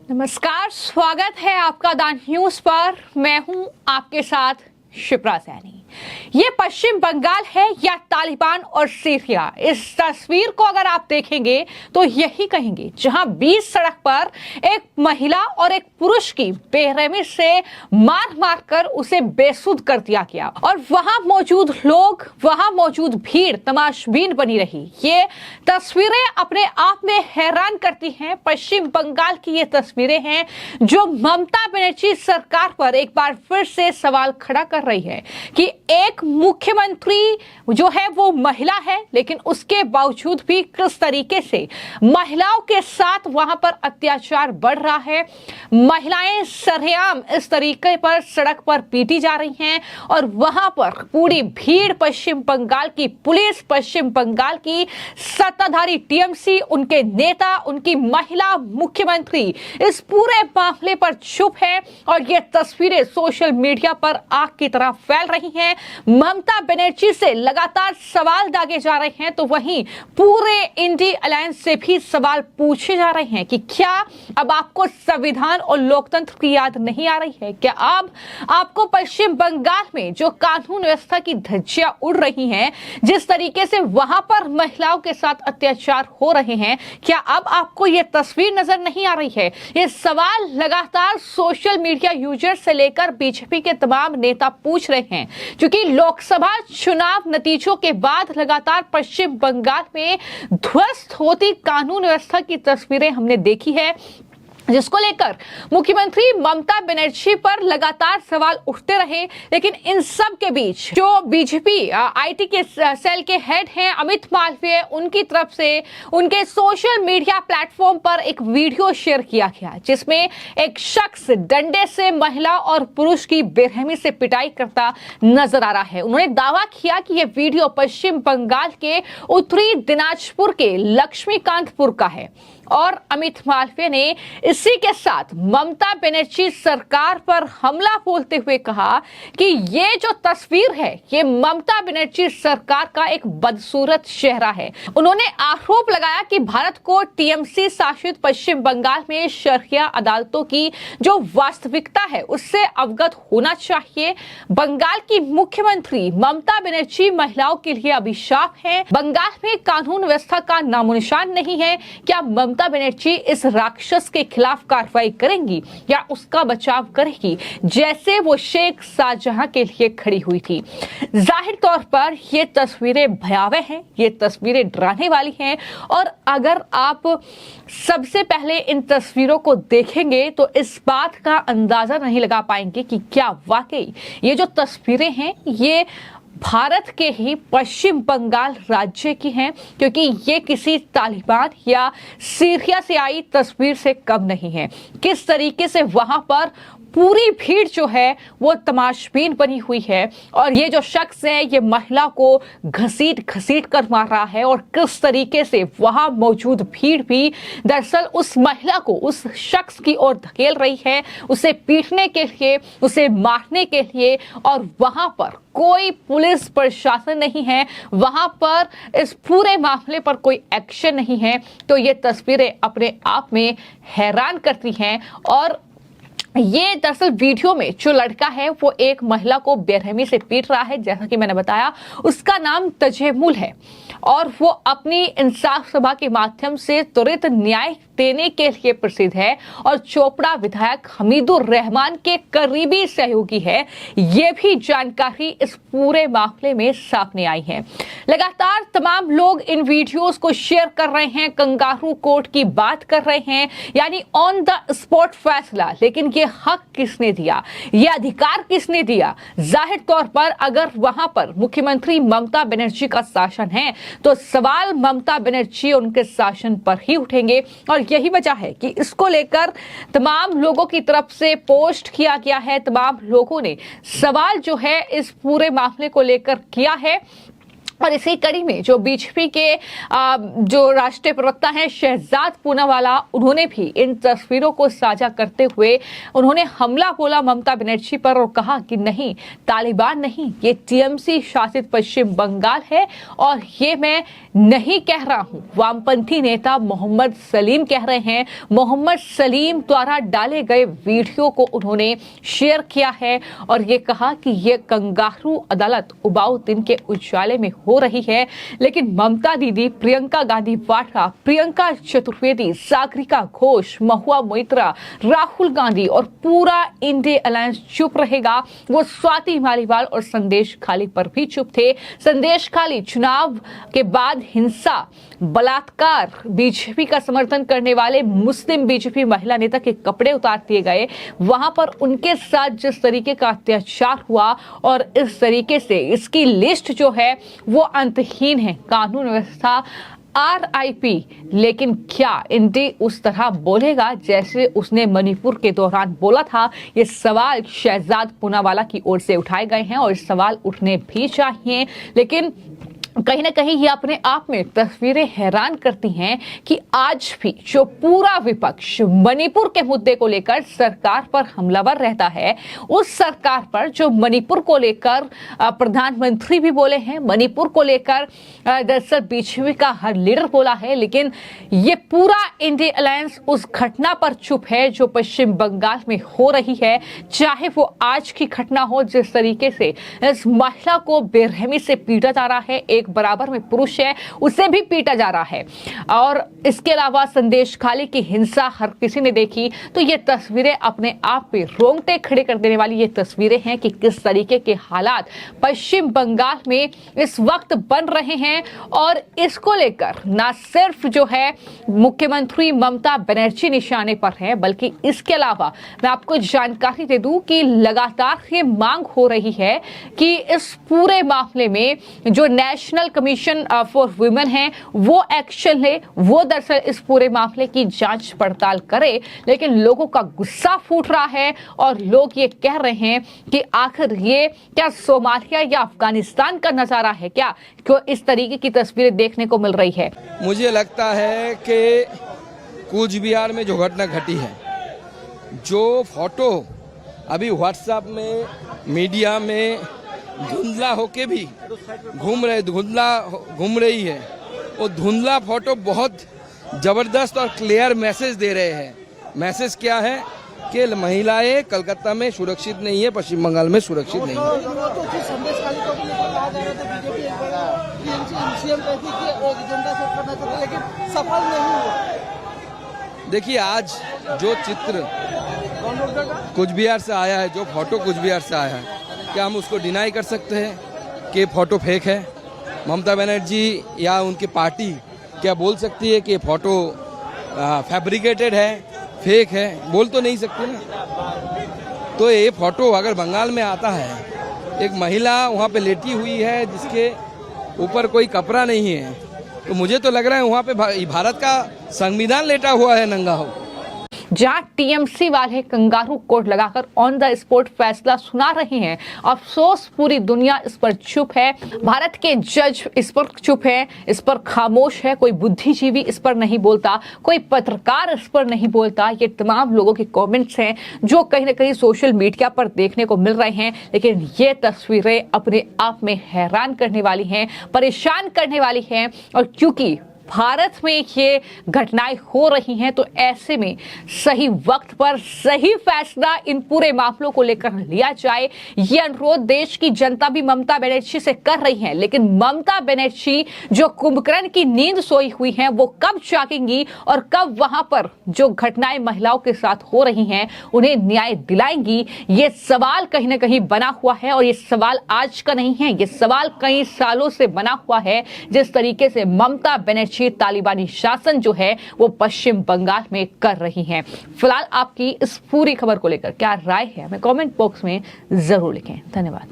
नमस्कार, स्वागत है आपका द न्यूज पर। मैं हूं आपके साथ शिप्रा सैनी। ये पश्चिम बंगाल है या तालिबान और सीरिया? इस तस्वीर को अगर आप देखेंगे तो यही कहेंगे जहां बीच सड़क पर एक महिला और एक पुरुष की बेरहमी से मार मार कर उसे बेसुध कर दिया गया और वहां मौजूद लोग, वहां मौजूद भीड़ तमाशबीन बनी रही। ये तस्वीरें अपने आप में हैरान करती हैं। पश्चिम बंगाल की ये तस्वीरें हैं जो ममता बनर्जी सरकार पर एक बार फिर से सवाल खड़ा कर रही है कि एक मुख्यमंत्री जो है वो महिला है, लेकिन उसके बावजूद भी किस तरीके से महिलाओं के साथ वहां पर अत्याचार बढ़ रहा है। महिलाएं सरेआम इस तरीके पर सड़क पर पीटी जा रही हैं और वहां पर पूरी भीड़, पश्चिम बंगाल की पुलिस, पश्चिम बंगाल की सत्ताधारी टीएमसी, उनके नेता, उनकी महिला मुख्यमंत्री इस पूरे मामले पर चुप है और ये तस्वीरें सोशल मीडिया पर आग की तरह फैल रही हैं। ममता बनर्जी से लगातार सवाल दागे जा रहे हैं तो वहीं पूरे इंडिया अलायंस से भी सवाल पूछे जा रहे हैं कि क्या अब आपको संविधान और लोकतंत्र की याद नहीं आ रही है? क्या अब आपको पश्चिम बंगाल में जो कानून व्यवस्था की धज्जियां उड़ रही हैं, जिस तरीके से वहां पर महिलाओं के साथ अत्याचार हो रहे हैं, क्या अब आपको यह तस्वीर नजर नहीं आ रही है? ये सवाल लगातार सोशल मीडिया यूजर से लेकर बीजेपी के तमाम नेता पूछ रहे हैं, क्योंकि लोकसभा चुनाव नतीजों के बाद लगातार पश्चिम बंगाल में ध्वस्त होती कानून व्यवस्था की तस्वीरें हमने देखी है, जिसको लेकर मुख्यमंत्री ममता बनर्जी पर लगातार सवाल उठते रहे। लेकिन इन सब के बीच जो बीजेपी आईटी के सेल के हेड हैं अमित मालवीय, उनकी तरफ से उनके सोशल मीडिया प्लेटफॉर्म पर एक वीडियो शेयर किया गया जिसमें एक शख्स डंडे से महिला और पुरुष की बेरहमी से पिटाई करता नजर आ रहा है। उन्होंने दावा किया कि यह वीडियो पश्चिम बंगाल के उत्तरी दिनाजपुर के लक्ष्मीकांतपुर का है और अमित मालवीय ने इसी के साथ ममता बनर्जी सरकार पर हमला बोलते हुए कहा कि ये जो तस्वीर है ये ममता बनर्जी सरकार का एक बदसूरत चेहरा है। उन्होंने आरोप लगाया कि भारत को टीएमसी शासित पश्चिम बंगाल में शरिया अदालतों की जो वास्तविकता है उससे अवगत होना चाहिए। बंगाल की मुख्यमंत्री ममता बनर्जी महिलाओं के लिए अभिशाप है। बंगाल में कानून व्यवस्था का नामोनिशान नहीं है। क्या ममता बनर्जी इस राक्षस के खिलाफ कार्रवाई करेंगी या उसका बचाव करेगी, जैसे वो शेख शाहजहां के लिए खड़ी हुई थी? जाहिर तौर पर ये तस्वीरें भयावह हैं, ये तस्वीरें डराने वाली हैं और अगर आप सबसे पहले इन तस्वीरों को देखेंगे तो इस बात का अंदाजा नहीं लगा पाएंगे कि क्या वाकई ये जो तस्वीरें हैं ये भारत के ही पश्चिम बंगाल राज्य की हैं, क्योंकि ये किसी तालिबान या सीरिया से आई तस्वीर से कम नहीं है। किस तरीके से वहां पर पूरी भीड़ जो है वो तमाशबीन बनी हुई है और ये जो शख्स है ये महिला को घसीट घसीट कर मार रहा है और किस तरीके से वहां मौजूद भीड़ भी दरअसल उस महिला को उस शख्स की ओर धकेल रही है, उसे पीटने के लिए, उसे मारने के लिए, और वहां पर कोई पुलिस प्रशासन नहीं है, वहां पर इस पूरे मामले पर कोई एक्शन नहीं है। तो ये तस्वीरें अपने आप में हैरान करती हैं और ये दरअसल वीडियो में जो लड़का है वो एक महिला को बेरहमी से पीट रहा है। जैसा कि मैंने बताया, उसका नाम तजेमुल है और वो अपनी इंसाफ सभा के माध्यम से त्वरित न्याय देने के लिए प्रसिद्ध है और चोपड़ा विधायक हमीदुर रहमान के करीबी सहयोगी है। ये भी जानकारी इस पूरे मामले में सामने आई है। लगातार तमाम लोग इन वीडियोस को शेयर कर रहे हैं, कंगारू कोर्ट की बात कर रहे हैं, यानी ऑन द स्पॉट फैसला। लेकिन ये हक किसने दिया, ये अधिकार किसने दिया? जाहिर तौर पर अगर वहां पर मुख्यमंत्री ममता बनर्जी का शासन है तो सवाल ममता बनर्जी और उनके शासन पर ही उठेंगे और यही वजह है कि इसको लेकर तमाम लोगों की तरफ से पोस्ट किया गया है। तमाम लोगों ने सवाल जो है इस पूरे मामले को लेकर किया है और इसी कड़ी में जो बीजेपी के जो राष्ट्रीय प्रवक्ता हैं शहजाद पूनावाला, उन्होंने भी इन तस्वीरों को साझा करते हुए उन्होंने हमला बोला ममता बनर्जी पर और कहा कि नहीं, तालिबान नहीं, ये टीएमसी शासित पश्चिम बंगाल है और ये मैं नहीं कह रहा हूं, वामपंथी नेता मोहम्मद सलीम कह रहे हैं। मोहम्मद सलीम द्वारा डाले गए वीडियो को उन्होंने शेयर किया है और ये कहा कि ये कंगारू अदालत उबाऊ दिन के उजाले में हो रही है, लेकिन ममता दीदी, प्रियंका गांधी वाड्रा, प्रियंका चतुर्वेदी, सागरिका घोष, महुआ मोइत्रा, राहुल गांधी और पूरा इंडिया अलायंस चुप रहेगा। वो स्वाति मालीवाल और संदेश खाली पर भी चुप थे। संदेश खाली चुनाव के बाद हिंसा, बलात्कार, बीजेपी का समर्थन करने वाले मुस्लिम बीजेपी महिला नेता के कपड़े उतार दिए गए, वहां पर उनके साथ जिस तरीके का अत्याचार हुआ और इस तरीके से इसकी लिस्ट जो है वो अंतहीन है। कानून व्यवस्था RIP, लेकिन क्या इंडी उस तरह बोलेगा जैसे उसने मणिपुर के दौरान बोला था? ये सवाल शहजाद पूनावाला की ओर से उठाए गए हैं और ये सवाल उठने भी चाहिए। लेकिन कहीं ना कहीं ये अपने आप में तस्वीरें हैरान करती हैं कि आज भी जो पूरा विपक्ष मणिपुर के मुद्दे को लेकर सरकार पर हमलावर रहता है, उस सरकार पर जो मणिपुर को लेकर प्रधानमंत्री भी बोले हैं, मणिपुर को लेकर दरअसल बीजेपी का हर लीडर बोला है, लेकिन ये पूरा इंडिया अलायंस उस घटना पर चुप है जो पश्चिम बंगाल में हो रही है। चाहे वो आज की घटना हो, जिस तरीके से इस महिला को बेरहमी से पीटा जा रहा है, एक बराबर में पुरुष है उसे भी पीटा जा रहा है, और इसके अलावा संदेश खाली की हिंसा हर किसी ने देखी। तो ये तस्वीरें अपने आप में रोंगटे खड़े कर देने वाली ये तस्वीरें हैं कि किस तरीके के हालात पश्चिम बंगाल में इस वक्त बन रहे हैं। और इसको लेकर ना सिर्फ जो है मुख्यमंत्री ममता बनर्जी निशाने पर है, बल्कि इसके अलावा मैं आपको जानकारी दे दूं कि लगातार ये मांग हो रही है कि इस पूरे मामले में जो नेशनल कमीशन फॉर वुमेन है वो एक्शन ले, वो दरअसल इस पूरे मामले की जांच पड़ताल करे। लेकिन लोगों का गुस्सा फूट रहा है और लोग ये कह रहे हैं कि आखिर ये क्या सोमालिया या अफगानिस्तान का नजारा है क्या, क्यों इस तरीके की तस्वीरें देखने को मिल रही है। मुझे लगता है कि कूच बिहार में जो घटना घटी है, जो फोटो अभी व्हाट्सएप में, मीडिया में धुंधला होके भी घूम रही है, वो धुंधला फोटो बहुत जबरदस्त और क्लियर मैसेज दे रहे हैं। मैसेज क्या है कि महिलाएं कलकत्ता में सुरक्षित नहीं है, पश्चिम बंगाल में सुरक्षित नहीं है। देखिए, आज जो चित्र कूच बिहार से आया है, जो फोटो कूच बिहार से आया है, क्या हम उसको डिनाई कर सकते हैं कि फोटो फेक है? ममता बनर्जी या उनकी पार्टी क्या बोल सकती है कि ये फोटो फैब्रिकेटेड है, फेक है? बोल तो नहीं सकती ना। तो ये फोटो अगर बंगाल में आता है, एक महिला वहाँ पे लेटी हुई है जिसके ऊपर कोई कपड़ा नहीं है, तो मुझे तो लग रहा है वहाँ पे भारत का संविधान लेटा हुआ है नंगा हो। जहां टीएमसी वाले कंगारू कोर्ट लगाकर ऑन द स्पॉट फैसला सुना रहे हैं, अफसोस पूरी दुनिया इस पर चुप है। भारत के जज इस पर चुप है, इस पर खामोश है। कोई बुद्धिजीवी इस पर नहीं बोलता, कोई पत्रकार इस पर नहीं बोलता। ये तमाम लोगों के कमेंट्स हैं जो कहीं ना कहीं सोशल मीडिया पर देखने को मिल रहे हैं। लेकिन ये तस्वीरें अपने आप में हैरान करने वाली हैं, परेशान करने वाली हैं। और क्योंकि भारत में ये घटनाएं हो रही हैं, तो ऐसे में सही वक्त पर सही फैसला इन पूरे मामलों को लेकर लिया जाए, ये अनुरोध देश की जनता भी ममता बनर्जी से कर रही है। लेकिन ममता बनर्जी जो कुंभकर्ण की नींद सोई हुई हैं, वो कब जागेंगी और कब वहां पर जो घटनाएं महिलाओं के साथ हो रही हैं उन्हें न्याय दिलाएंगी, ये सवाल कहीं ना कहीं बना हुआ है। और ये सवाल आज का नहीं है, ये सवाल कई सालों से बना हुआ है। जिस तरीके से ममता बनर्जी तालिबानी शासन जो है वो पश्चिम बंगाल में कर रही हैं। फिलहाल आपकी इस पूरी खबर को लेकर क्या राय है, हमें कमेंट बॉक्स में जरूर लिखें। धन्यवाद।